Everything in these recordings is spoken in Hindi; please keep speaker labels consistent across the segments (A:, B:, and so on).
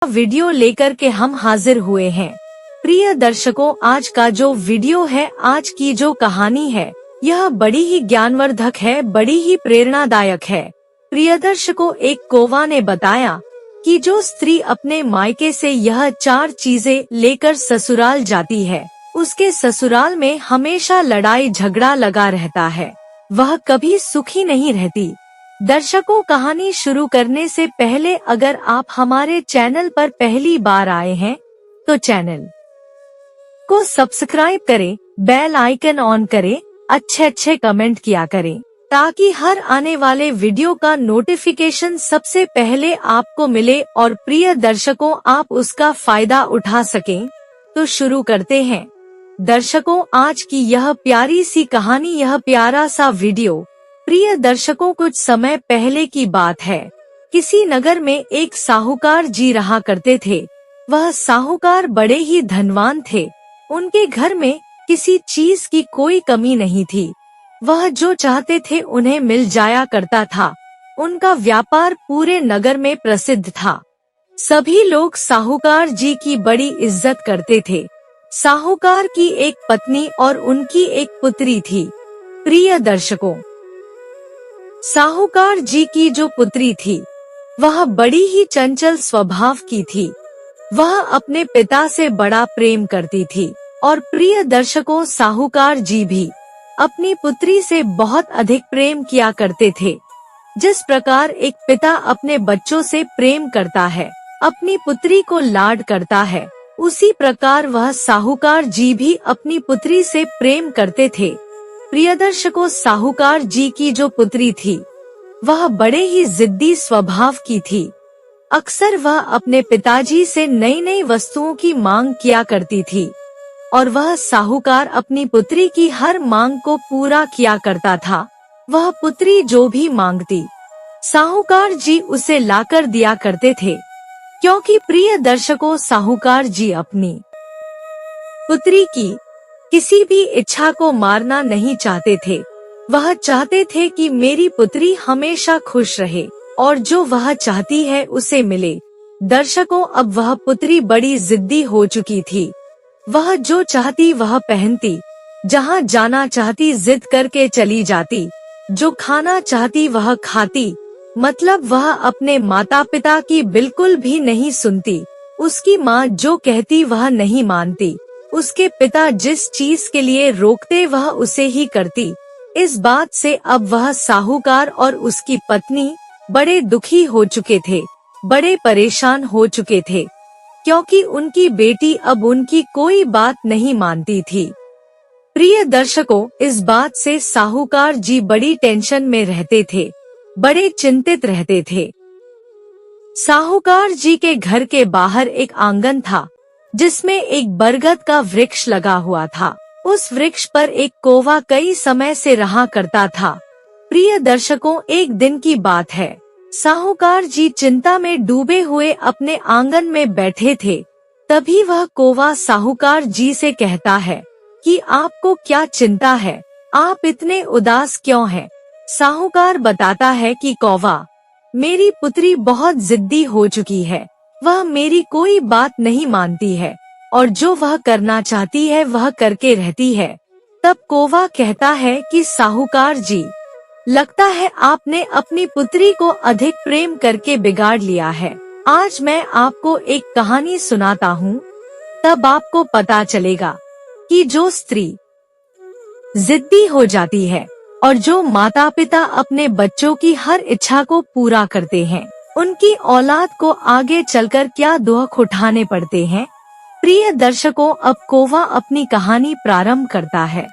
A: वीडियो लेकर के हम हाजिर हुए हैं। प्रिय दर्शकों, आज का जो वीडियो है, आज की जो कहानी है, यह बड़ी ही ज्ञानवर्धक है, बड़ी ही प्रेरणादायक है। प्रिय दर्शकों, एक कौवा ने बताया कि जो स्त्री अपने मायके से यह 4 चीजें लेकर ससुराल जाती है, उसके ससुराल में हमेशा लड़ाई झगड़ा लगा रहता है, वह कभी सुखी नहीं रहती। दर्शकों, कहानी शुरू करने से पहले अगर आप हमारे चैनल पर पहली बार आए हैं तो चैनल को सब्सक्राइब करें, बेल आइकन ऑन करें, अच्छे कमेंट किया करें ताकि हर आने वाले वीडियो का नोटिफिकेशन सबसे पहले आपको मिले और प्रिय दर्शकों, आप उसका फायदा उठा सकें। तो शुरू करते हैं। दर्शकों, आज की यह प्यारी सी कहानी, यह प्यारा सा वीडियो, प्रिय दर्शकों, कुछ समय पहले की बात है। किसी नगर में एक साहूकार जी रहा करते थे। वह साहूकार बड़े ही धनवान थे। उनके घर में किसी चीज की कोई कमी नहीं थी। वह जो चाहते थे उन्हें मिल जाया करता था। उनका व्यापार पूरे नगर में प्रसिद्ध था। सभी लोग साहूकार जी की बड़ी इज्जत करते थे। साहूकार की एक पत्नी और उनकी एक पुत्री थी। प्रिय दर्शकों, साहूकार जी की जो पुत्री थी, वह बड़ी ही चंचल स्वभाव की थी। वह अपने पिता से बड़ा प्रेम करती थी और प्रिय दर्शकों, साहूकार जी भी अपनी पुत्री से बहुत अधिक प्रेम किया करते थे। जिस प्रकार एक पिता अपने बच्चों से प्रेम करता है, अपनी पुत्री को लाड करता है, उसी प्रकार वह साहूकार जी भी अपनी पुत्री से प्रेम करते थे। प्रिय दर्शकों, साहूकार जी की जो पुत्री थी, वह बड़े ही जिद्दी स्वभाव की थी। अक्सर वह अपने पिताजी से नई नई वस्तुओं की मांग किया करती थी और वह साहूकार अपनी पुत्री की हर मांग को पूरा किया करता था। वह पुत्री जो भी मांगती, साहूकार जी उसे लाकर दिया करते थे, क्योंकि प्रिय दर्शकों, साहूकार जी अपनी पुत्री की किसी भी इच्छा को मारना नहीं चाहते थे। वह चाहते थे कि मेरी पुत्री हमेशा खुश रहे और जो वह चाहती है उसे मिले। दर्शकों, अब वह पुत्री बड़ी जिद्दी हो चुकी थी। वह जो चाहती वह पहनती, जहाँ जाना चाहती जिद करके चली जाती, जो खाना चाहती वह खाती। मतलब वह अपने माता पिता की बिल्कुल भी नहीं सुनती। उसकी माँ जो कहती वह नहीं मानती। उसके पिता जिस चीज के लिए रोकते वह उसे ही करती। इस बात से अब वह साहूकार और उसकी पत्नी बड़े दुखी हो चुके थे, बड़े परेशान हो चुके थे, क्योंकि उनकी बेटी अब उनकी कोई बात नहीं मानती थी। प्रिय दर्शकों, इस बात से साहूकार जी बड़ी टेंशन में रहते थे, बड़े चिंतित रहते थे। साहूकार जी के घर के बाहर एक आंगन था, जिसमें एक बरगद का वृक्ष लगा हुआ था। उस वृक्ष पर एक कौवा कई समय से रहा करता था। प्रिय दर्शकों, एक दिन की बात है। साहूकार जी चिंता में डूबे हुए अपने आंगन में बैठे थे। तभी वह कौवा साहूकार जी से कहता है कि आपको क्या चिंता है, आप इतने उदास क्यों हैं? साहूकार बताता है कि कौवा, मेरी पुत्री बहुत जिद्दी हो चुकी है। वह मेरी कोई बात नहीं मानती है और जो वह करना चाहती है वह करके रहती है। तब कौवा कहता है कि साहूकार जी, लगता है आपने अपनी पुत्री को अधिक प्रेम करके बिगाड़ लिया है। आज मैं आपको एक कहानी सुनाता हूँ, तब आपको पता चलेगा कि जो स्त्री जिद्दी हो जाती है और जो माता पिता अपने बच्चों की हर इच्छा को पूरा करते हैं, उनकी औलाद को आगे चलकर क्या दुख उठाने पड़ते हैं। प्रिय दर्शकों, अब कौवा अपनी कहानी प्रारंभ करता है।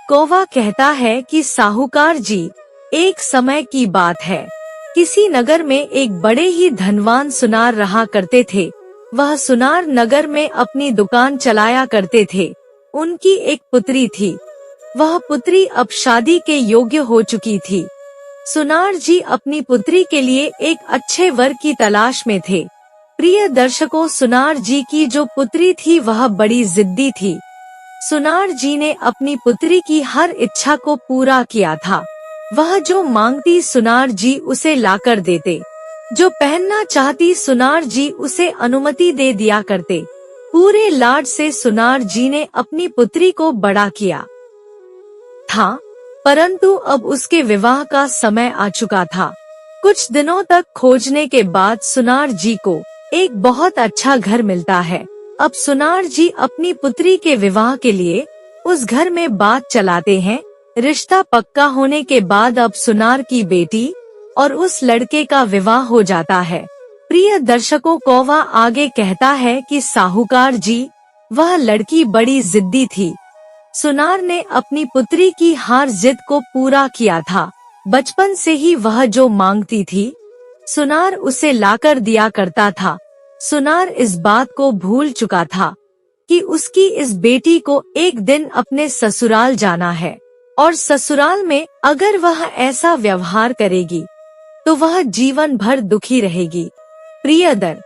A: कौवा कहता है कि साहूकार जी, एक समय की बात है। किसी नगर में एक बड़े ही धनवान सुनार रहा करते थे। वह सुनार नगर में अपनी दुकान चलाया करते थे। उनकी एक पुत्री थी। वह पुत्री अब शादी के योग्य हो चुकी थी। सुनार जी अपनी पुत्री के लिए एक अच्छे वर की तलाश में थे। प्रिय दर्शकों, सुनार जी की जो पुत्री थी वह बड़ी जिद्दी थी। सुनार जी ने अपनी पुत्री की हर इच्छा को पूरा किया था। वह जो मांगती सुनार जी उसे लाकर देते। जो पहनना चाहती सुनार जी उसे अनुमति दे दिया करते। पूरे लाड से सुनार जी ने अपनी पुत्री को बड़ा किया था, परंतु अब उसके विवाह का समय आ चुका था। कुछ दिनों तक खोजने के बाद सुनार जी को एक बहुत अच्छा घर मिलता है। अब सुनार जी अपनी पुत्री के विवाह के लिए उस घर में बात चलाते हैं। रिश्ता पक्का होने के बाद अब सुनार की बेटी और उस लड़के का विवाह हो जाता है। प्रिय दर्शकों, कौवा आगे कहता है कि साहूकार जी, वह लड़की बड़ी जिद्दी थी। सुनार ने अपनी पुत्री की हार जिद को पूरा किया था। बचपन से ही वह जो मांगती थी, सुनार उसे लाकर दिया करता था। सुनार इस बात को भूल चुका था कि उसकी इस बेटी को एक दिन अपने ससुराल जाना है और ससुराल में अगर वह ऐसा व्यवहार करेगी तो वह जीवन भर दुखी रहेगी। प्रियदर्शकों,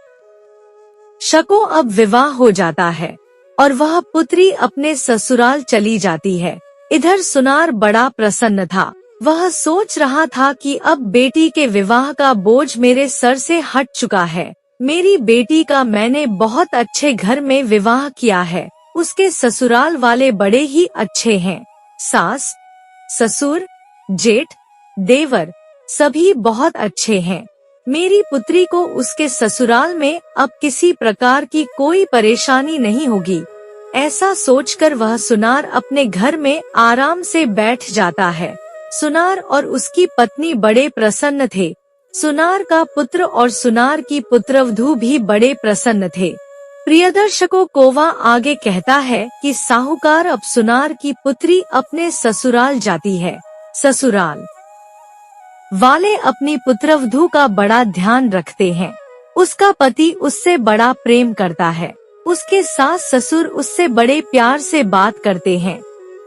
A: अब विवाह हो जाता है और वह पुत्री अपने ससुराल चली जाती है। इधर सुनार बड़ा प्रसन्न था। वह सोच रहा था कि अब बेटी के विवाह का बोझ मेरे सर से हट चुका है। मेरी बेटी का मैंने बहुत अच्छे घर में विवाह किया है। उसके ससुराल वाले बड़े ही अच्छे हैं। सास, ससुर, जेठ, देवर सभी बहुत अच्छे हैं। मेरी पुत्री को उसके ससुराल में अब किसी प्रकार की कोई परेशानी नहीं होगी। ऐसा सोचकर वह सुनार अपने घर में आराम से बैठ जाता है। सुनार और उसकी पत्नी बड़े प्रसन्न थे। सुनार का पुत्र और सुनार की पुत्रवधू भी बड़े प्रसन्न थे। प्रियदर्शकों, कौवा आगे कहता है कि साहूकार अब सुनार की पुत्री अपने ससुराल जाती है। ससुराल वाले अपनी पुत्रवधू का बड़ा ध्यान रखते हैं। उसका पति उससे बड़ा प्रेम करता है। उसके सास ससुर उससे बड़े प्यार से बात करते हैं,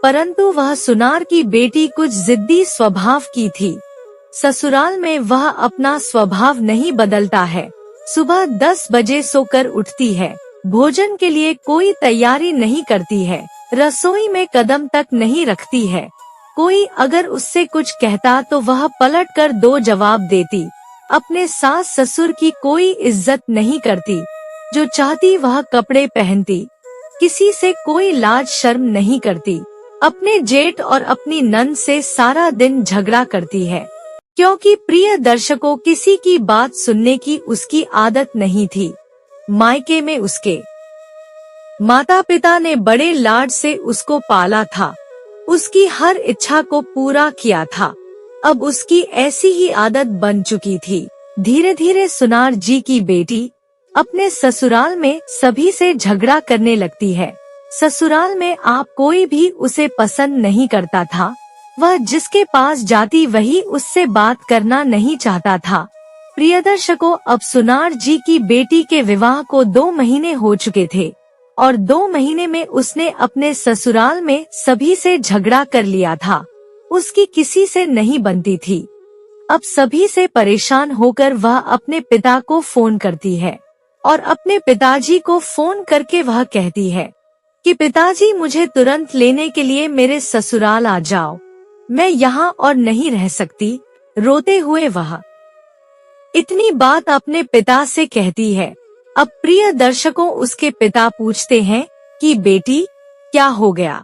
A: परंतु वह सुनार की बेटी कुछ जिद्दी स्वभाव की थी। ससुराल में वह अपना स्वभाव नहीं बदलता है। सुबह 10 बजे सोकर उठती है। भोजन के लिए कोई तैयारी नहीं करती है। रसोई में कदम तक नहीं रखती है। कोई अगर उससे कुछ कहता तो वह पलटकर 2 जवाब देती। अपने सास ससुर की कोई इज्जत नहीं करती। जो चाहती वह कपड़े पहनती। किसी से कोई लाज शर्म नहीं करती। अपने जेठ और अपनी नंद से सारा दिन झगड़ा करती है, क्योंकि प्रिय दर्शकों, किसी की बात सुनने की उसकी आदत नहीं थी। मायके में उसके माता पिता ने बड़े लाड से उसको पाला था। उसकी हर इच्छा को पूरा किया था। अब उसकी ऐसी ही आदत बन चुकी थी। धीरे धीरे सुनार जी की बेटी अपने ससुराल में सभी से झगड़ा करने लगती है। ससुराल में आप कोई भी उसे पसंद नहीं करता था। वह जिसके पास जाती वही उससे बात करना नहीं चाहता था। प्रियदर्शकों, अब सुनार जी की बेटी के विवाह को 2 महीने हो चुके थे और 2 महीने में उसने अपने ससुराल में सभी से झगड़ा कर लिया था। उसकी किसी से नहीं बनती थी। अब सभी से परेशान होकर वह अपने पिता को फोन करती है और अपने पिताजी को फोन करके वह कहती है कि पिताजी, मुझे तुरंत लेने के लिए मेरे ससुराल आ जाओ। मैं यहाँ और नहीं रह सकती। रोते हुए वह इतनी बात अपने पिता से कहती है। अब प्रिय दर्शकों, उसके पिता पूछते हैं कि बेटी, क्या हो गया?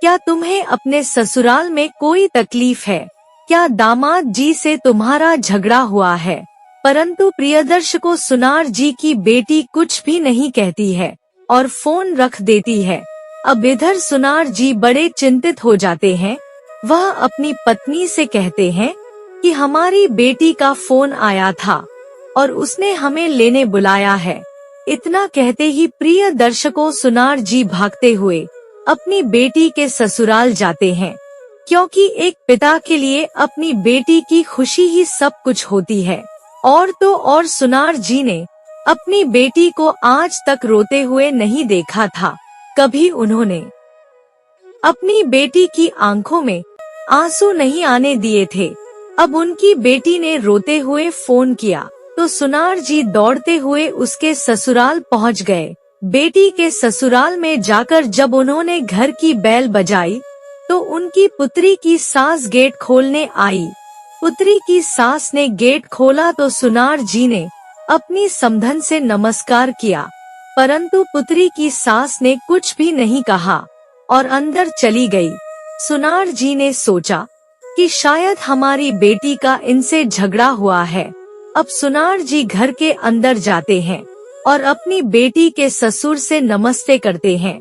A: क्या तुम्हें अपने ससुराल में कोई तकलीफ है? क्या दामाद जी से तुम्हारा झगड़ा हुआ है? परंतु प्रियदर्शकों, सुनार जी की बेटी कुछ भी नहीं कहती है और फोन रख देती है। अब इधर सुनार जी बड़े चिंतित हो जाते हैं। वह अपनी पत्नी से कहते हैं कि हमारी बेटी का फोन आया था और उसने हमें लेने बुलाया है। इतना कहते ही प्रिय दर्शकों, सुनार जी भागते हुए अपनी बेटी के ससुराल जाते हैं, क्योंकि एक पिता के लिए अपनी बेटी की खुशी ही सब कुछ होती है। और तो और सुनार जी ने अपनी बेटी को आज तक रोते हुए नहीं देखा था। कभी उन्होंने अपनी बेटी की आंखों में आंसू नहीं आने दिए थे। अब उनकी बेटी ने रोते हुए फोन किया तो सुनार जी दौड़ते हुए उसके ससुराल पहुंच गए। बेटी के ससुराल में जाकर जब उन्होंने घर की बैल बजाई तो उनकी पुत्री की सास गेट खोलने आई। पुत्री की सास ने गेट खोला तो सुनार जी ने अपनी समधन से नमस्कार किया, परंतु पुत्री की सास ने कुछ भी नहीं कहा और अंदर चली गई। सुनार जी ने सोचा कि शायद हमारी बेटी का इनसे झगड़ा हुआ है। अब सुनार जी घर के अंदर जाते हैं और अपनी बेटी के ससुर से नमस्ते करते हैं,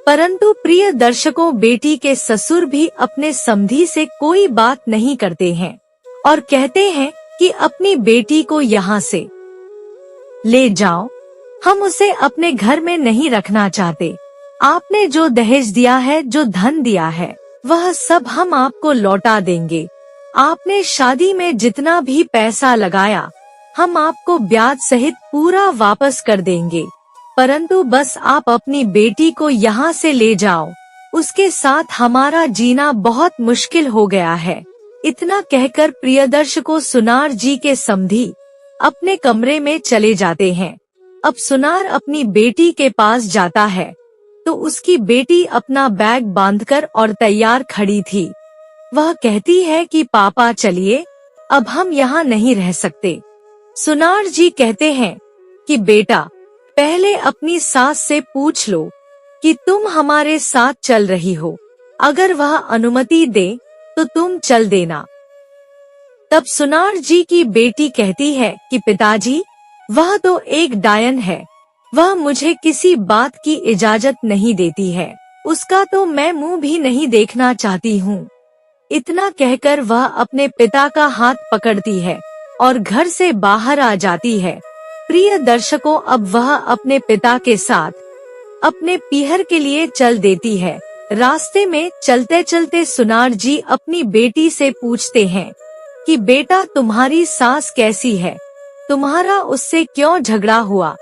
A: परंतु प्रिय दर्शकों, बेटी के ससुर भी अपने समधी से कोई बात नहीं करते हैं और कहते हैं कि अपनी बेटी को यहाँ से ले जाओ, हम उसे अपने घर में नहीं रखना चाहते। आपने जो दहेज दिया है, जो धन दिया है, वह सब हम आपको लौटा देंगे। आपने शादी में जितना भी पैसा लगाया, हम आपको ब्याज सहित पूरा वापस कर देंगे, परंतु बस आप अपनी बेटी को यहाँ से ले जाओ, उसके साथ हमारा जीना बहुत मुश्किल हो गया है। इतना कहकर प्रियदर्शकों, सुनार जी के समधी अपने कमरे में चले जाते हैं। अब सुनार अपनी बेटी के पास जाता है तो उसकी बेटी अपना बैग बांधकर और तैयार खड़ी थी। वह कहती है कि पापा चलिए, अब हम यहाँ नहीं रह सकते। सुनार जी कहते हैं कि बेटा, पहले अपनी सास से पूछ लो कि तुम हमारे साथ चल रही हो, अगर वह अनुमति दे तो तुम चल देना। तब सुनार जी की बेटी कहती है कि पिताजी, वह तो एक डायन है, वह मुझे किसी बात की इजाजत नहीं देती है, उसका तो मैं मुंह भी नहीं देखना चाहती हूँ। इतना कहकर वह अपने पिता का हाथ पकड़ती है और घर से बाहर आ जाती है। प्रिय दर्शकों, अब वह अपने पिता के साथ अपने पीहर के लिए चल देती है। रास्ते में चलते चलते सुनार जी अपनी बेटी से पूछते हैं कि बेटा, तुम्हारी सास कैसी है, तुम्हारा उससे क्यों झगड़ा हुआ?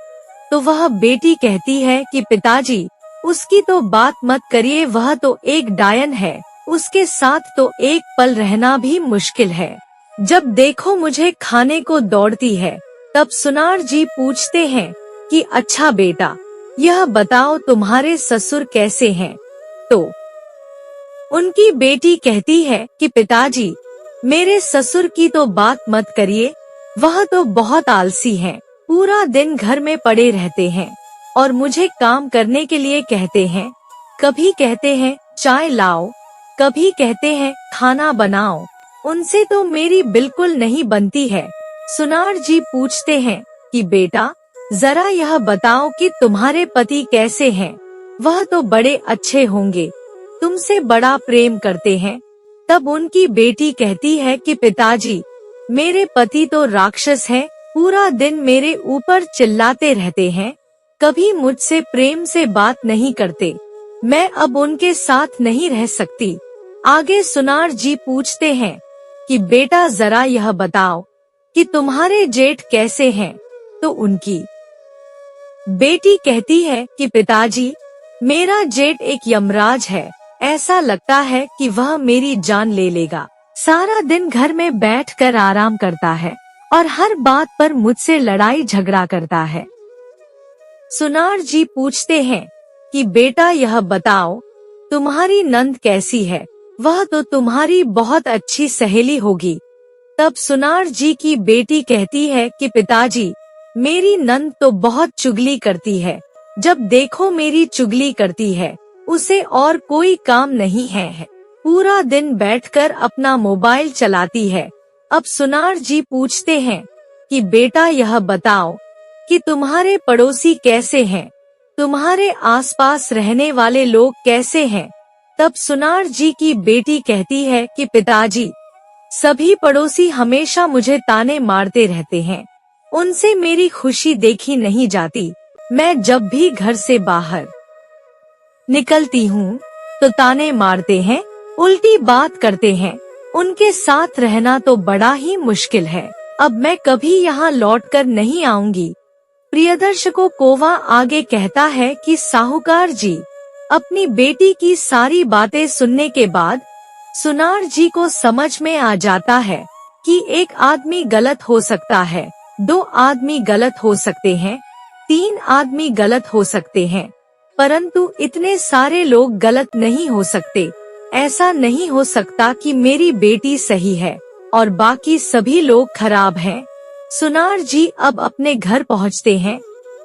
A: तो वह बेटी कहती है कि पिताजी, उसकी तो बात मत करिए, वह तो एक डायन है, उसके साथ तो एक पल रहना भी मुश्किल है, जब देखो मुझे खाने को दौड़ती है। तब सुनार जी पूछते हैं कि अच्छा बेटा, यह बताओ तुम्हारे ससुर कैसे हैं? तो उनकी बेटी कहती है कि पिताजी, मेरे ससुर की तो बात मत करिए, वह तो बहुत आलसी हैं, पूरा दिन घर में पड़े रहते हैं और मुझे काम करने के लिए कहते हैं। कभी कहते हैं चाय लाओ, कभी कहते हैं खाना बनाओ, उनसे तो मेरी बिल्कुल नहीं बनती है। सुनार जी पूछते हैं कि बेटा, जरा यह बताओ कि तुम्हारे पति कैसे हैं? वह तो बड़े अच्छे होंगे, तुमसे बड़ा प्रेम करते हैं। तब उनकी बेटी कहती है कि पिताजी, मेरे पति तो राक्षस हैं, पूरा दिन मेरे ऊपर चिल्लाते रहते हैं, कभी मुझसे प्रेम से बात नहीं करते, मैं अब उनके साथ नहीं रह सकती। आगे सुनार जी पूछते हैं कि बेटा, जरा यह बताओ कि तुम्हारे जेठ कैसे हैं? तो उनकी बेटी कहती है कि पिताजी, मेरा जेठ एक यमराज है, ऐसा लगता है कि वह मेरी जान ले लेगा। सारा दिन घर में बैठकर आराम करता है और हर बात पर मुझसे लड़ाई झगड़ा करता है। सुनार जी पूछते हैं कि बेटा, यह बताओ तुम्हारी नंद कैसी है? वह तो तुम्हारी बहुत अच्छी सहेली होगी। तब सुनार जी की बेटी कहती है कि पिताजी, मेरी नंद तो बहुत चुगली करती है, जब देखो मेरी चुगली करती है, उसे और कोई काम नहीं है, पूरा दिन बैठकर अपना मोबाइल चलाती है। अब सुनार जी पूछते हैं कि बेटा, यह बताओ कि तुम्हारे पड़ोसी कैसे हैं, तुम्हारे आसपास रहने वाले लोग कैसे हैं? तब सुनार जी की बेटी कहती है कि पिताजी, सभी पड़ोसी हमेशा मुझे ताने मारते रहते हैं, उनसे मेरी खुशी देखी नहीं जाती। मैं जब भी घर से बाहर निकलती हूँ तो ताने मारते हैं, उल्टी बात करते हैं, उनके साथ रहना तो बड़ा ही मुश्किल है। अब मैं कभी यहाँ लौटकर नहीं आऊंगी। प्रियदर्शकों, कोवा आगे कहता है कि साहूकार जी अपनी बेटी की सारी बातें सुनने के बाद सुनार जी को समझ में आ जाता है कि एक आदमी गलत हो सकता है, 2 आदमी गलत हो सकते हैं, 3 आदमी गलत हो सकते हैं, परंतु इतने सारे लोग गलत नहीं हो सकते। ऐसा नहीं हो सकता कि मेरी बेटी सही है और बाकी सभी लोग खराब हैं। सुनार जी अब अपने घर पहुंचते हैं।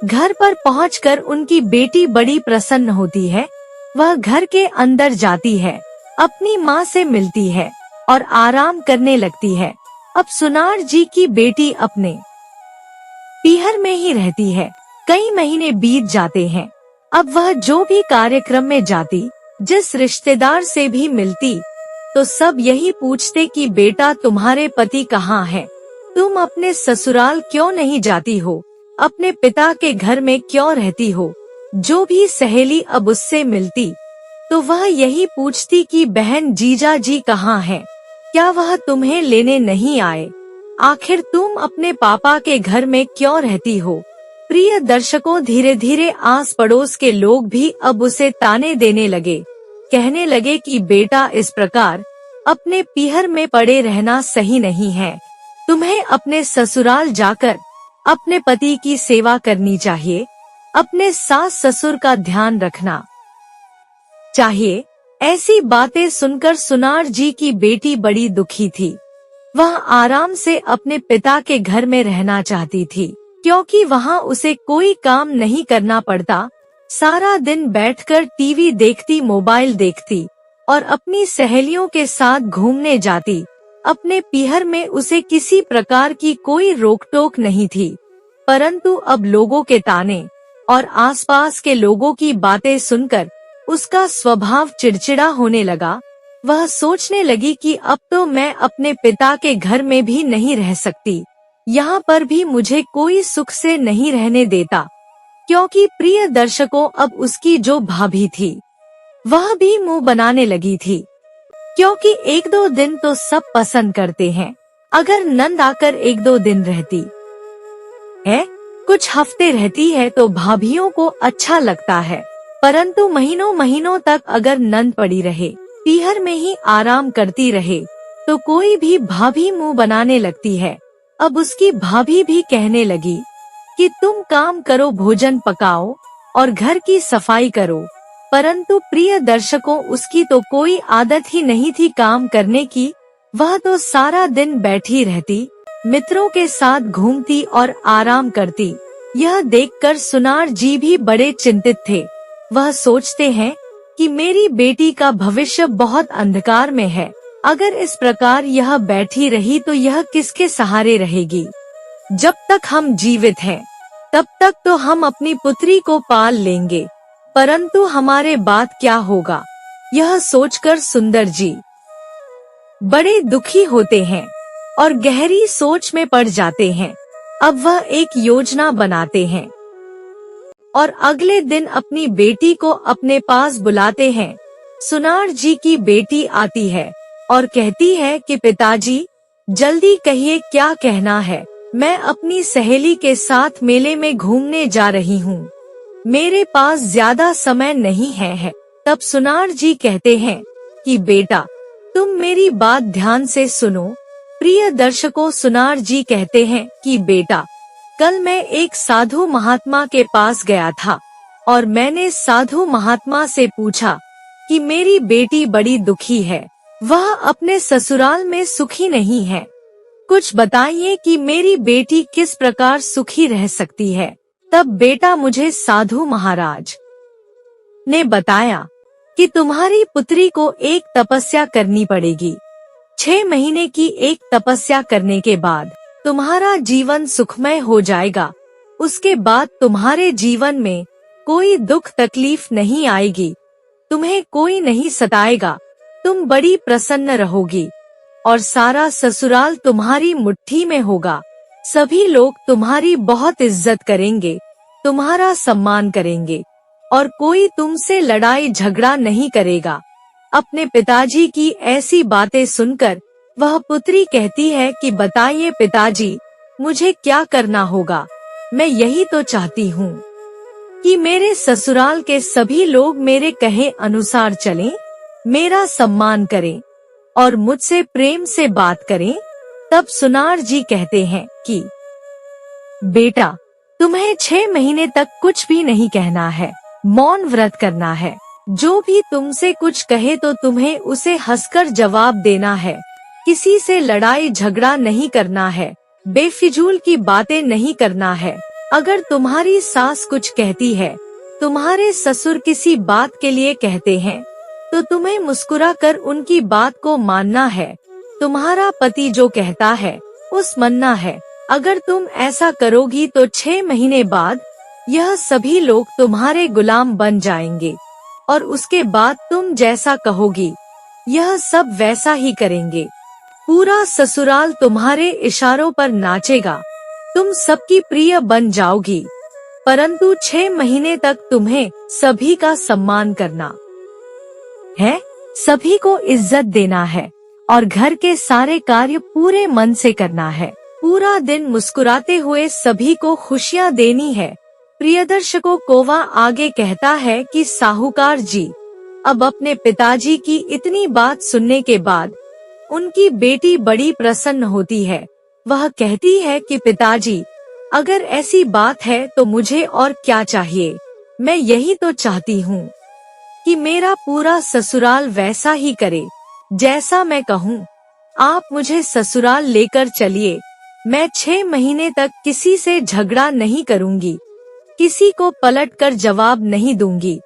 A: घर पर पहुंचकर उनकी बेटी बड़ी प्रसन्न होती है। वह घर के अंदर जाती है, अपनी माँ से मिलती है और आराम करने लगती है। अब सुनार जी की बेटी अपने पीहर में ही रहती है। कई महीने बीत जाते हैं। अब वह जो भी कार्यक्रम में जाती, जिस रिश्तेदार से भी मिलती, तो सब यही पूछते कि बेटा तुम्हारे पति कहाँ हैं? तुम अपने ससुराल क्यों नहीं जाती हो? अपने पिता के घर में क्यों रहती हो? जो भी सहेली अब उससे मिलती, तो वह यही पूछती कि बहन जीजा जी कहाँ हैं? क्या वह तुम्हें लेने नहीं आए? आखिर तुम अपने पापा के घर में क्यों रहती हो? प्रिय दर्शकों, धीरे धीरे आस पड़ोस के लोग भी अब उसे ताने देने लगे। कहने लगे कि बेटा इस प्रकार अपने पीहर में पड़े रहना सही नहीं है। तुम्हें अपने ससुराल जाकर अपने पति की सेवा करनी चाहिए। अपने सास ससुर का ध्यान रखना चाहिए। ऐसी बातें सुनकर सुनार जी की बेटी बड़ी दुखी थी। वह आराम से अपने पिता के घर में रहना चाहती थी, क्योंकि वहाँ उसे कोई काम नहीं करना पड़ता। सारा दिन बैठकर टीवी देखती, मोबाइल देखती और अपनी सहेलियों के साथ घूमने जाती। अपने पीहर में उसे किसी प्रकार की कोई रोक टोक नहीं थी। परंतु अब लोगों के ताने और आसपास के लोगों की बातें सुनकर उसका स्वभाव चिड़चिड़ा होने लगा। वह सोचने लगी कि अब तो मैं अपने पिता के घर में भी नहीं रह सकती। यहाँ पर भी मुझे कोई सुख से नहीं रहने देता। क्योंकि प्रिय दर्शकों, अब उसकी जो भाभी थी वह भी मुंह बनाने लगी थी। क्योंकि एक दो दिन तो सब पसंद करते हैं। अगर नंद आकर एक दो दिन रहती है, कुछ हफ्ते रहती है, तो भाभियों को अच्छा लगता है। परंतु महीनों महीनों तक अगर नंद पड़ी रहे, पीहर में ही आराम करती रहे, तो कोई भी भाभी मुंह बनाने लगती है। अब उसकी भाभी भी कहने लगी कि तुम काम करो, भोजन पकाओ और घर की सफाई करो। परंतु प्रिय दर्शकों, उसकी तो कोई आदत ही नहीं थी काम करने की। वह तो सारा दिन बैठी रहती, मित्रों के साथ घूमती और आराम करती। यह देखकर सुनार जी भी बड़े चिंतित थे। वह सोचते हैं कि मेरी बेटी का भविष्य बहुत अंधकार में है। अगर इस प्रकार यह बैठी रही तो यह किसके सहारे रहेगी? जब तक हम जीवित हैं, तब तक तो हम अपनी पुत्री को पाल लेंगे, परंतु हमारे बाद क्या होगा? यह सोचकर सुंदर जी बड़े दुखी होते हैं और गहरी सोच में पड़ जाते हैं। अब वह एक योजना बनाते हैं और अगले दिन अपनी बेटी को अपने पास बुलाते हैं। सुनार जी की बेटी आती है और कहती है कि पिताजी, जल्दी कहिए क्या कहना है। मैं अपनी सहेली के साथ मेले में घूमने जा रही हूँ। मेरे पास ज्यादा समय नहीं है। तब सुनार जी कहते हैं कि बेटा, तुम मेरी बात ध्यान से सुनो। प्रिय दर्शकों, सुनार जी कहते हैं कि बेटा, कल मैं एक साधु महात्मा के पास गया था और मैंने साधु महात्मा से पूछा कि मेरी बेटी बड़ी दुखी है, वह अपने ससुराल में सुखी नहीं है। कुछ बताइए कि मेरी बेटी किस प्रकार सुखी रह सकती है। तब बेटा मुझे साधु महाराज ने बताया कि तुम्हारी पुत्री को एक तपस्या करनी पड़ेगी। 6 महीने की एक तपस्या करने के बाद तुम्हारा जीवन सुखमय हो जाएगा। उसके बाद तुम्हारे जीवन में कोई दुख तकलीफ नहीं आएगी, तुम्हें कोई नहीं सताएगा, तुम बड़ी प्रसन्न रहोगी और सारा ससुराल तुम्हारी मुट्ठी में होगा। सभी लोग तुम्हारी बहुत इज्जत करेंगे, तुम्हारा सम्मान करेंगे और कोई तुमसे लड़ाई झगड़ा नहीं करेगा। अपने पिताजी की ऐसी बातें सुनकर वह पुत्री कहती है कि बताइए पिताजी, मुझे क्या करना होगा? मैं यही तो चाहती हूँ कि मेरे ससुराल के सभी लोग मेरे कहे अनुसार चलें, मेरा सम्मान करें और मुझसे प्रेम से बात करें। तब सुनार जी कहते हैं कि बेटा, तुम्हें 6 महीने तक कुछ भी नहीं कहना है, मौन व्रत करना है। जो भी तुमसे कुछ कहे तो तुम्हें उसे हंसकर जवाब देना है। किसी से लड़ाई झगड़ा नहीं करना है, बेफिजूल की बातें नहीं करना है। अगर तुम्हारी सास कुछ कहती है, तुम्हारे ससुर किसी बात के लिए कहते हैं, तो तुम्हें मुस्कुरा कर उनकी बात को मानना है। तुम्हारा पति जो कहता है उस मानना है। अगर तुम ऐसा करोगी तो 6 महीने बाद यह सभी लोग तुम्हारे गुलाम बन जाएंगे और उसके बाद तुम जैसा कहोगी यह सब वैसा ही करेंगे। पूरा ससुराल तुम्हारे इशारों पर नाचेगा, तुम सबकी प्रिय बन जाओगी, परंतु 6 महीने तक तुम्हें सभी का सम्मान करना है, सभी को इज्जत देना है और घर के सारे कार्य पूरे मन से करना है। पूरा दिन मुस्कुराते हुए सभी को खुशियाँ देनी है। प्रियदर्शकों, कौवा आगे कहता है कि साहूकार जी, अब अपने पिताजी की इतनी बात सुनने के बाद उनकी बेटी बड़ी प्रसन्न होती है। वह कहती है कि पिताजी, अगर ऐसी बात है तो मुझे और क्या चाहिए। मैं यही तो चाहती हूँ कि मेरा पूरा ससुराल वैसा ही करे जैसा मैं कहूँ। आप मुझे ससुराल लेकर चलिए। मैं 6 महीने तक किसी से झगड़ा नहीं करूँगी, किसी को पलट कर जवाब नहीं दूंगी।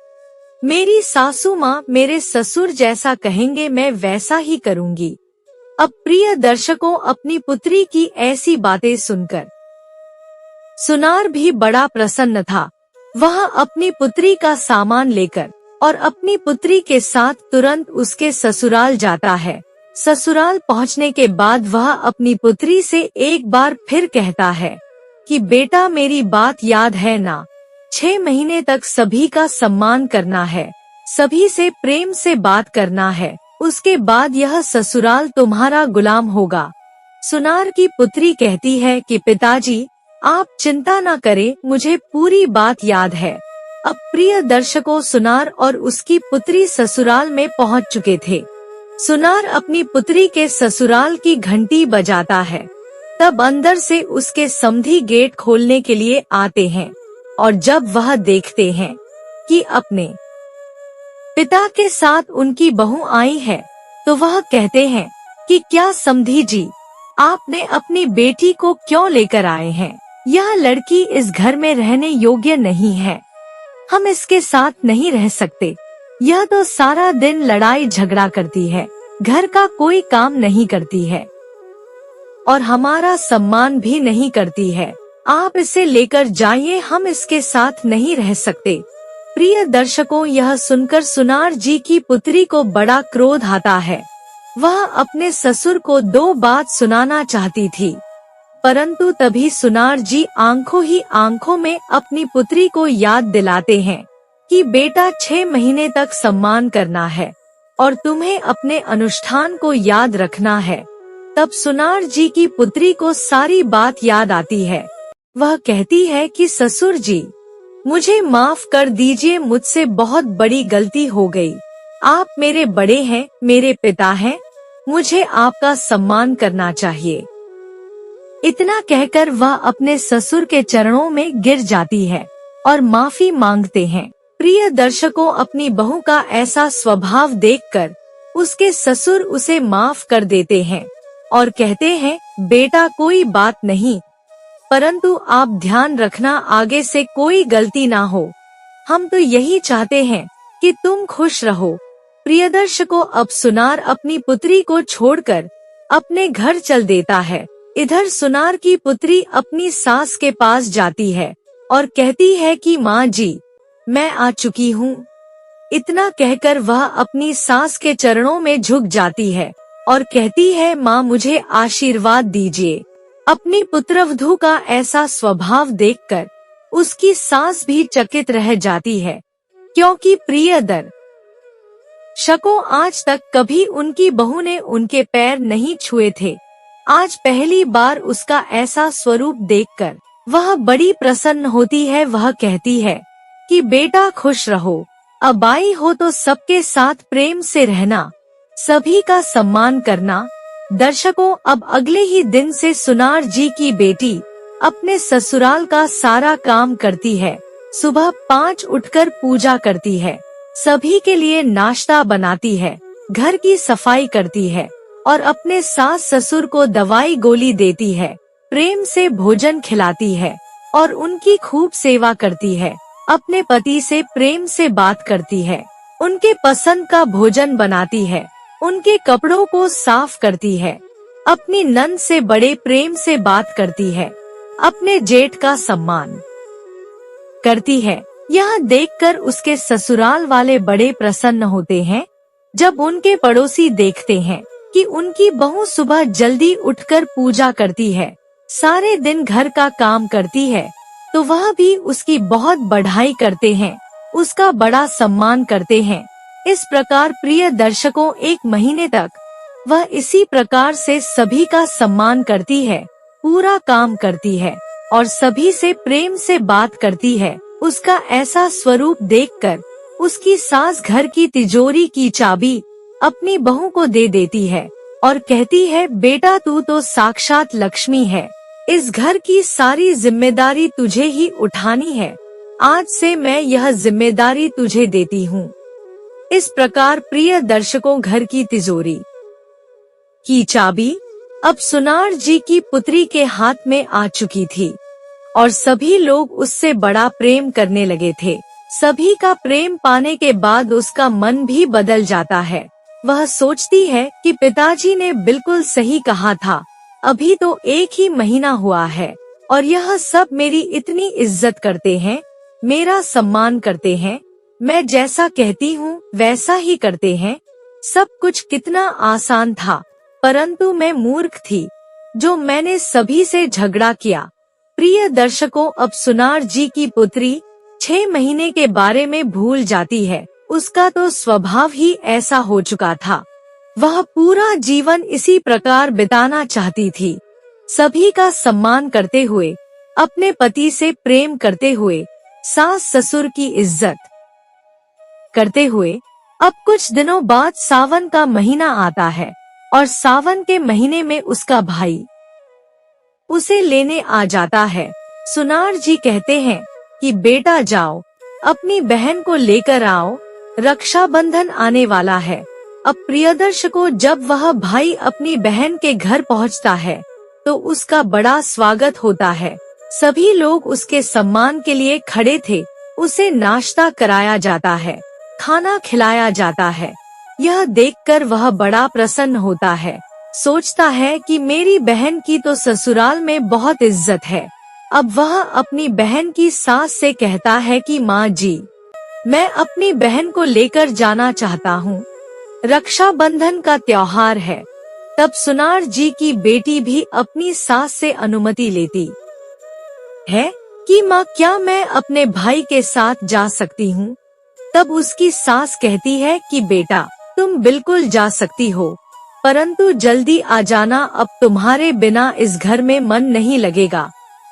A: मेरी सासू माँ मेरे ससुर जैसा कहेंगे मैं वैसा ही करूँगी। अब प्रिय दर्शकों, अपनी पुत्री की ऐसी बातें सुनकर सुनार भी बड़ा प्रसन्न था। वह अपनी पुत्री का सामान लेकर और अपनी पुत्री के साथ तुरंत उसके ससुराल जाता है। ससुराल पहुंचने के बाद वह अपनी पुत्री से एक बार फिर कहता है कि बेटा, मेरी बात याद है ना, 6 महीने तक सभी का सम्मान करना है, सभी से प्रेम से बात करना है, उसके बाद यह ससुराल तुम्हारा गुलाम होगा। सुनार की पुत्री कहती है कि पिताजी, आप चिंता न करें, मुझे पूरी बात याद है। अब प्रिय दर्शकों, सुनार और उसकी पुत्री ससुराल में पहुंच चुके थे। सुनार अपनी पुत्री के ससुराल की घंटी बजाता है। तब अंदर से उसके समधी गेट खोलने के लिए आते हैं और जब वह देखते हैं कि अपने पिता के साथ उनकी बहू आई है, तो वह कहते हैं कि क्या समधी जी, आपने अपनी बेटी को क्यों लेकर आए हैं? यह लड़की इस घर में रहने योग्य नहीं है, हम इसके साथ नहीं रह सकते। यह तो सारा दिन लड़ाई झगड़ा करती है, घर का कोई काम नहीं करती है और हमारा सम्मान भी नहीं करती है। आप इसे लेकर जाइए, हम इसके साथ नहीं रह सकते। प्रिय दर्शकों, यह सुनकर सुनार जी की पुत्री को बड़ा क्रोध आता है। वह अपने ससुर को 2 बात सुनाना चाहती थी, परंतु तभी सुनार जी आंखों ही आंखों में अपनी पुत्री को याद दिलाते हैं कि बेटा, 6 महीने तक सम्मान करना है और तुम्हें अपने अनुष्ठान को याद रखना है। तब सुनार जी की पुत्री को सारी बात याद आती है। वह कहती है कि ससुर जी, मुझे माफ कर दीजिए, मुझसे बहुत बड़ी गलती हो गई। आप मेरे बड़े हैं, मेरे पिता हैं, मुझे आपका सम्मान करना चाहिए। इतना कहकर वह अपने ससुर के चरणों में गिर जाती है और माफी मांगते हैं। प्रिय दर्शकों, अपनी बहू का ऐसा स्वभाव देखकर उसके ससुर उसे माफ कर देते हैं और कहते हैं, बेटा कोई बात नहीं, परंतु आप ध्यान रखना आगे से कोई गलती ना हो। हम तो यही चाहते हैं कि तुम खुश रहो। प्रिय दर्शकों, अब सुनार अपनी पुत्री को छोड़कर अपने घर चल देता है। इधर सुनार की पुत्री अपनी सास के पास जाती है और कहती है कि माँ जी, मैं आ चुकी हूँ। इतना कहकर वह अपनी सास के चरणों में झुक जाती है और कहती है, माँ मुझे आशीर्वाद दीजिए। अपनी पुत्रवधू का ऐसा स्वभाव देखकर उसकी सास भी चकित रह जाती है, क्योंकि प्रिय दर्शकों, आज तक कभी उनकी बहू ने उनके पैर नहीं छुए थे। आज पहली बार उसका ऐसा स्वरूप देखकर वह बड़ी प्रसन्न होती है। वह कहती है कि बेटा खुश रहो, अब आई हो तो सबके साथ प्रेम से रहना, सभी का सम्मान करना। दर्शकों, अब अगले ही दिन से सुनार जी की बेटी अपने ससुराल का सारा काम करती है। सुबह 5 उठकर पूजा करती है, सभी के लिए नाश्ता बनाती है, घर की सफाई करती है और अपने सास ससुर को दवाई गोली देती है, प्रेम से भोजन खिलाती है और उनकी खूब सेवा करती है। अपने पति से प्रेम से बात करती है, उनके पसंद का भोजन बनाती है, उनके कपड़ों को साफ करती है, अपनी नंद से बड़े प्रेम से बात करती है, अपने जेठ का सम्मान करती है। यह देखकर उसके ससुराल वाले बड़े प्रसन्न होते हैं। जब उनके पड़ोसी देखते हैं कि उनकी बहू सुबह जल्दी उठकर पूजा करती है, सारे दिन घर का काम करती है, तो वह भी उसकी बहुत बढ़ाई करते हैं, उसका बड़ा सम्मान करते हैं। इस प्रकार प्रिय दर्शकों, 1 महीने तक वह इसी प्रकार से सभी का सम्मान करती है, पूरा काम करती है और सभी से प्रेम से बात करती है। उसका ऐसा स्वरूप देखकर उसकी सास घर की तिजोरी की चाबी अपनी बहू को दे देती है और कहती है, बेटा तू तो साक्षात लक्ष्मी है, इस घर की सारी जिम्मेदारी तुझे ही उठानी है, आज से मैं यह जिम्मेदारी तुझे देती हूँ। इस प्रकार प्रिय दर्शकों, घर की तिजोरी की चाबी अब सुनार जी की पुत्री के हाथ में आ चुकी थी और सभी लोग उससे बड़ा प्रेम करने लगे थे। सभी का प्रेम पाने के बाद उसका मन भी बदल जाता है। वह सोचती है कि पिताजी ने बिल्कुल सही कहा था, अभी तो 1 ही महीना हुआ है और यह सब मेरी इतनी इज्जत करते हैं, मेरा सम्मान करते हैं, मैं जैसा कहती हूँ वैसा ही करते हैं। सब कुछ कितना आसान था, परंतु मैं मूर्ख थी जो मैंने सभी से झगड़ा किया। प्रिय दर्शकों, अब सुनार जी की पुत्री 6 महीने के बारे में भूल जाती है। उसका तो स्वभाव ही ऐसा हो चुका था। वह पूरा जीवन इसी प्रकार बिताना चाहती थी, सभी का सम्मान करते हुए, अपने पति से प्रेम करते हुए, सास ससुर की इज्जत करते हुए। अब कुछ दिनों बाद सावन का महीना आता है और सावन के महीने में उसका भाई उसे लेने आ जाता है। सुनार जी कहते हैं कि बेटा जाओ, अपनी बहन को लेकर आओ, रक्षाबंधन आने वाला है। अब प्रियदर्शकों, जब वह भाई अपनी बहन के घर पहुंचता है तो उसका बड़ा स्वागत होता है। सभी लोग उसके सम्मान के लिए खड़े थे। उसे नाश्ता कराया जाता है, खाना खिलाया जाता है। यह देखकर वह बड़ा प्रसन्न होता है, सोचता है कि मेरी बहन की तो ससुराल में बहुत इज्जत है। अब वह अपनी बहन की सास से कहता है कि माँ जी, मैं अपनी बहन को लेकर जाना चाहता हूँ, रक्षाबंधन का त्योहार है। तब सुनार जी की बेटी भी अपनी सास से अनुमति लेती है कि माँ, क्या मैं अपने भाई के साथ जा सकती हूँ? तब उसकी सास कहती है कि बेटा, तुम बिल्कुल जा सकती हो, परंतु जल्दी आ जाना, अब तुम्हारे बिना इस घर में मन नहीं लगेगा।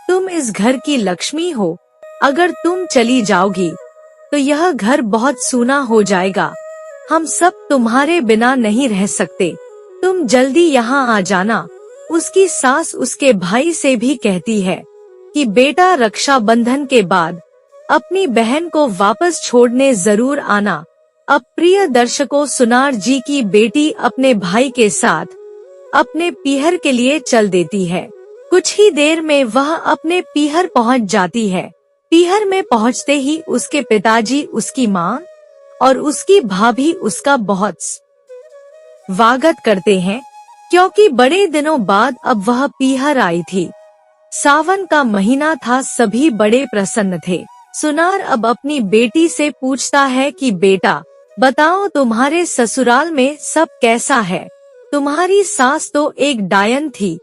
A: तुम इस घर की लक्ष्मी हो, अगर तुम चली जाओगी तो यह घर बहुत सूना हो जाएगा। हम सब तुम्हारे बिना नहीं रह सकते, तुम जल्दी यहाँ आ जाना। उसकी सास उसके भाई से भी कहती है कि बेटा, रक्षाबंधन के बाद अपनी बहन को वापस छोड़ने जरूर आना। अब प्रिय दर्शकों, सुनार जी की बेटी अपने भाई के साथ अपने पीहर के लिए चल देती है। कुछ ही देर में वह अपने पीहर पहुंच जाती है। पीहर में पहुंचते ही उसके पिताजी, उसकी माँ और उसकी भाभी उसका बहुत स्वागत करते हैं, क्योंकि बड़े दिनों बाद अब वह पीहर आई थी। सावन का महीना था, सभी बड़े प्रसन्न थे। सुनार अब अपनी बेटी से पूछता है कि बेटा बताओ, तुम्हारे ससुराल में सब कैसा है? तुम्हारी सास तो एक डायन थी,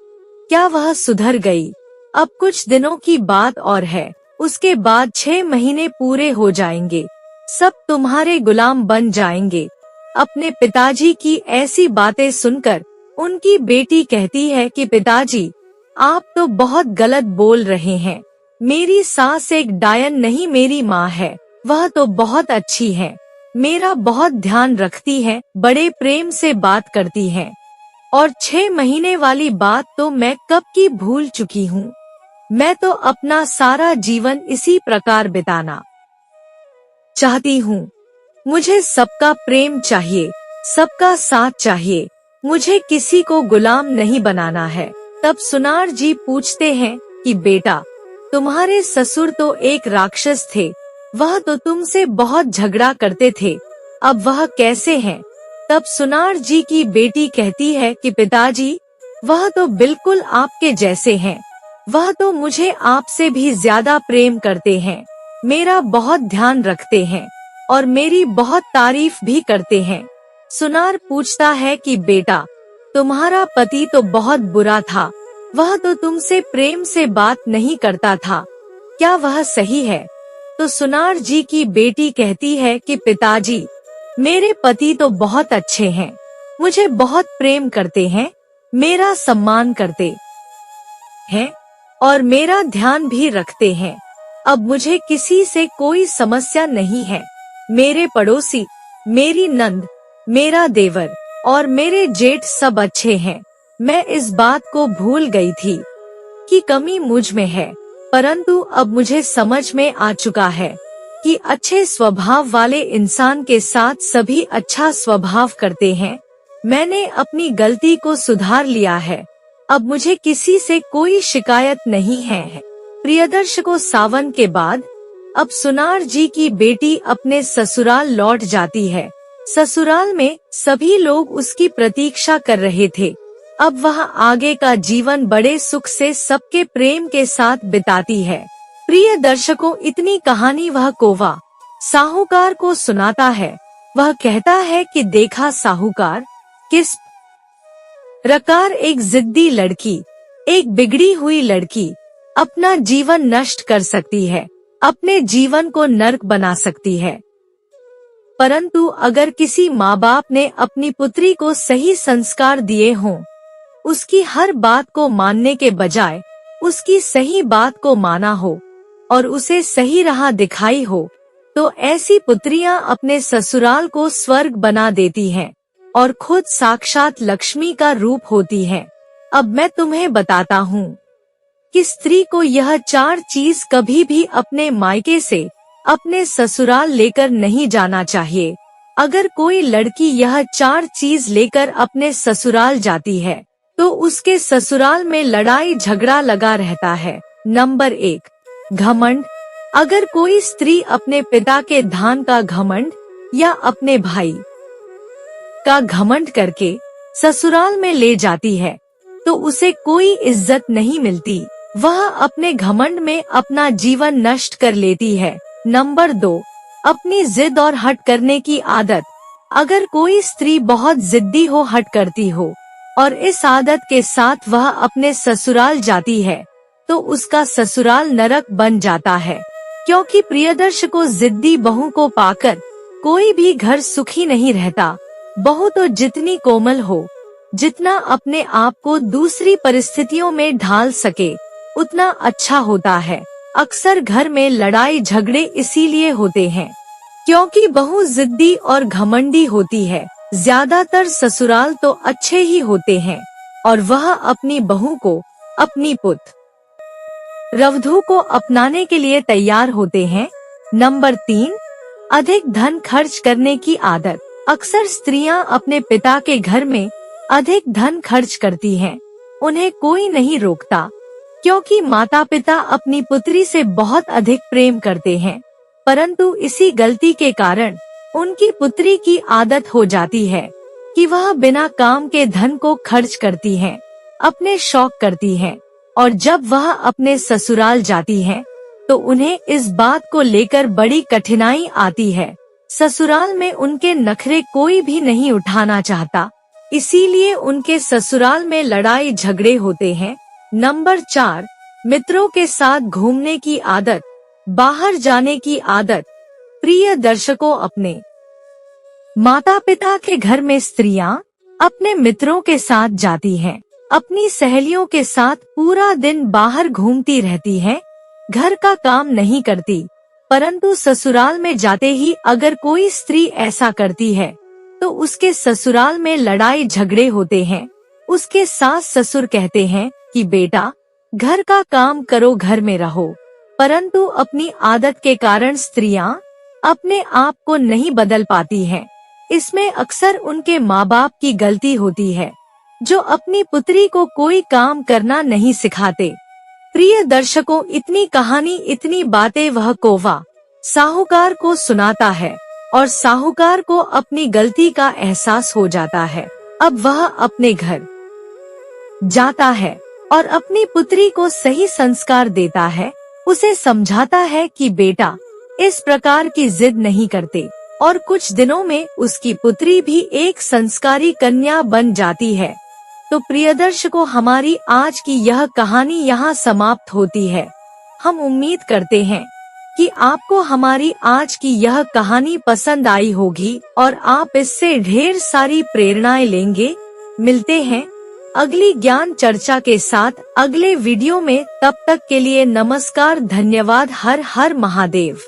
A: क्या वह सुधर गई? अब कुछ दिनों की बात और है, उसके बाद 6 महीने पूरे हो जाएंगे, सब तुम्हारे गुलाम बन जाएंगे। अपने पिताजी की ऐसी बातें सुनकर उनकी बेटी कहती है कि पिताजी, आप तो बहुत गलत बोल रहे हैं। मेरी सास एक डायन नहीं, मेरी माँ है, वह तो बहुत अच्छी है, मेरा बहुत ध्यान रखती है, बड़े प्रेम से बात करती है, और 6 महीने वाली बात तो मैं कब की भूल चुकी हूँ। मैं तो अपना सारा जीवन इसी प्रकार बिताना चाहती हूँ। मुझे सबका प्रेम चाहिए, सबका साथ चाहिए, मुझे किसी को गुलाम नहीं बनाना है। तब सुनार जी पूछते हैं कि बेटा, तुम्हारे ससुर तो एक राक्षस थे, वह तो तुमसे बहुत झगड़ा करते थे, अब वह कैसे हैं? तब सुनार जी की बेटी कहती है कि पिताजी, वह तो बिल्कुल आपके जैसे हैं, वह तो मुझे आपसे भी ज्यादा प्रेम करते हैं, मेरा बहुत ध्यान रखते हैं और मेरी बहुत तारीफ भी करते हैं। सुनार पूछता है कि बेटा, तुम्हारा पति तो बहुत बुरा था, वह तो तुमसे प्रेम से बात नहीं करता था, क्या वह सही है? तो सुनार जी की बेटी कहती है कि पिताजी, मेरे पति तो बहुत अच्छे हैं, मुझे बहुत प्रेम करते हैं, मेरा सम्मान करते हैं और मेरा ध्यान भी रखते हैं। अब मुझे किसी से कोई समस्या नहीं है। मेरे पड़ोसी, मेरी नंद, मेरा देवर और मेरे जेठ सब अच्छे हैं। मैं इस बात को भूल गई थी कि कमी मुझ में है, परंतु अब मुझे समझ में आ चुका है कि अच्छे स्वभाव वाले इंसान के साथ सभी अच्छा स्वभाव करते हैं। मैंने अपनी गलती को सुधार लिया है, अब मुझे किसी से कोई शिकायत नहीं है। प्रिय दर्शकों, सावन के बाद अब सुनार जी की बेटी अपने ससुराल लौट जाती है। ससुराल में सभी लोग उसकी प्रतीक्षा कर रहे थे। अब वह आगे का जीवन बड़े सुख से सबके प्रेम के साथ बिताती है। प्रिय दर्शकों, इतनी कहानी वह कौवा साहूकार को सुनाता है। वह कहता है कि देखा साहूकार, किस प्रकार एक जिद्दी लड़की, एक बिगड़ी हुई लड़की अपना जीवन नष्ट कर सकती है, अपने जीवन को नर्क बना सकती है। परंतु अगर किसी माँ बाप ने अपनी पुत्री को सही संस्कार दिए हों, उसकी हर बात को मानने के बजाय उसकी सही बात को माना हो और उसे सही राह दिखाई हो, तो ऐसी पुत्रियां अपने ससुराल को स्वर्ग बना देती हैं और खुद साक्षात लक्ष्मी का रूप होती हैं। अब मैं तुम्हें बताता हूँ कि स्त्री को यह 4 चीज कभी भी अपने मायके से अपने ससुराल लेकर नहीं जाना चाहिए। अगर कोई लड़की यह 4 चीज लेकर अपने ससुराल जाती है तो उसके ससुराल में लड़ाई झगड़ा लगा रहता है। नंबर 1, घमंड। अगर कोई स्त्री अपने पिता के धन का घमंड या अपने भाई का घमंड करके ससुराल में ले जाती है तो उसे कोई इज्जत नहीं मिलती, वह अपने घमंड में अपना जीवन नष्ट कर लेती है। नंबर 2, अपनी जिद और हट करने की आदत। अगर कोई स्त्री बहुत जिद्दी हो, हट करती हो और इस आदत के साथ वह अपने ससुराल जाती है तो उसका ससुराल नरक बन जाता है। क्योंकि प्रिय दर्शकों, जिद्दी बहू को पाकर कोई भी घर सुखी नहीं रहता। बहू तो जितनी कोमल हो, जितना अपने आप को दूसरी परिस्थितियों में ढाल सके, उतना अच्छा होता है। अक्सर घर में लड़ाई झगड़े इसीलिए होते हैं क्योंकि बहू जिद्दी और घमंडी होती है। ज्यादातर ससुराल तो अच्छे ही होते हैं और वह अपनी बहू को, अपनी पुत्रवधू को अपनाने के लिए तैयार होते हैं। नंबर 3, अधिक धन खर्च करने की आदत। अक्सर स्त्रियां अपने पिता के घर में अधिक धन खर्च करती हैं। उन्हें कोई नहीं रोकता क्योंकि माता पिता अपनी पुत्री से बहुत अधिक प्रेम करते हैं, परंतु इसी गलती के कारण उनकी पुत्री की आदत हो जाती है कि वह बिना काम के धन को खर्च करती है, अपने शौक करती है और जब वह अपने ससुराल जाती है तो उन्हें इस बात को लेकर बड़ी कठिनाई आती है। ससुराल में उनके नखरे कोई भी नहीं उठाना चाहता, इसीलिए उनके ससुराल में लड़ाई झगड़े होते हैं। नंबर 4, मित्रों के साथ घूमने की आदत, बाहर जाने की आदत। प्रिय दर्शकों, अपने माता पिता के घर में स्त्रियां अपने मित्रों के साथ जाती हैं, अपनी सहेलियों के साथ पूरा दिन बाहर घूमती रहती हैं, घर का काम नहीं करती। परंतु ससुराल में जाते ही अगर कोई स्त्री ऐसा करती है तो उसके ससुराल में लड़ाई झगड़े होते हैं। उसके सास ससुर कहते हैं कि बेटा, घर का काम करो, घर में रहो, परंतु अपनी आदत के कारण स्त्रियां अपने आप को नहीं बदल पाती हैं। इसमें अक्सर उनके माँ बाप की गलती होती है, जो अपनी पुत्री को कोई काम करना नहीं सिखाते। प्रिय दर्शकों, इतनी कहानी, इतनी बातें वह कौवा साहूकार को सुनाता है और साहूकार को अपनी गलती का एहसास हो जाता है। अब वह अपने घर जाता है और अपनी पुत्री को सही संस्कार देता है। उसे समझाता है कि बेटा, इस प्रकार की जिद नहीं करते, और कुछ दिनों में उसकी पुत्री भी एक संस्कारी कन्या बन जाती है। तो प्रिय दर्शकों, हमारी आज की यह कहानी यहाँ समाप्त होती है। हम उम्मीद करते हैं कि आपको हमारी आज की यह कहानी पसंद आई होगी और आप इससे ढेर सारी प्रेरणाएं लेंगे। मिलते हैं अगली ज्ञान चर्चा के साथ अगले वीडियो में। तब तक के लिए नमस्कार, धन्यवाद, हर हर महादेव।